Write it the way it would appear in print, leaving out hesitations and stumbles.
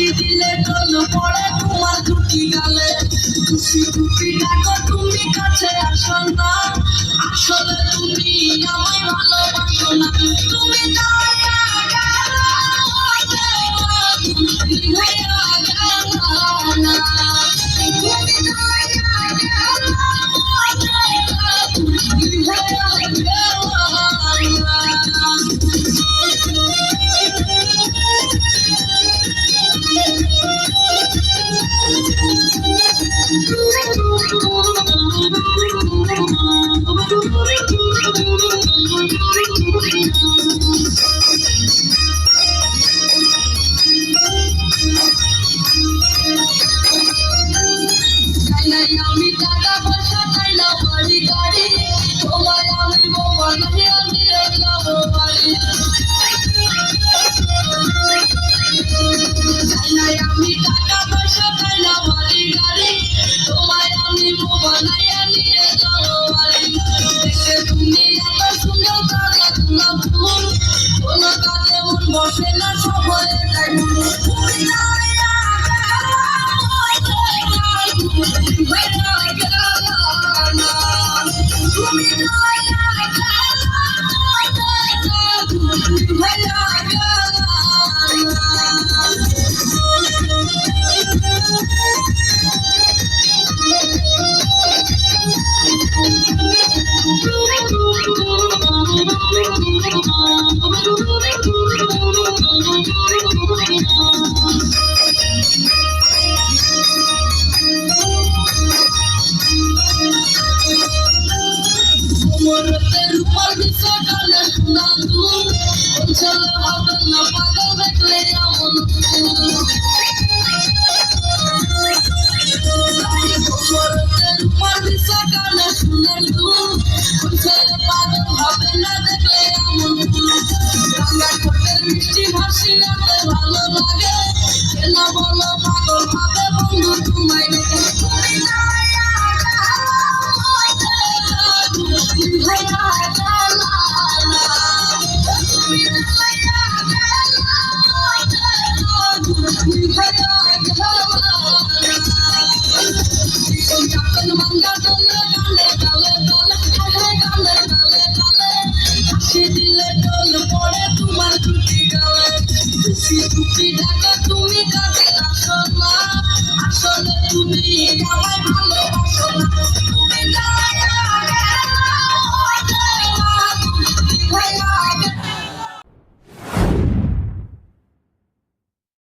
হাসি দিলে টোল পড়ে তোমার দুটি গালে খুশি খুশি ডাকো তুমি কাছে আসো না আসলে তুমি আমায় ভালোবাসো না তুমি আমি টাকা পয়সা চাই না বাড়ি গাড়ি তোমায় আমি মোবাইল দিয়ে যাবো বাড়ি আমি টাকা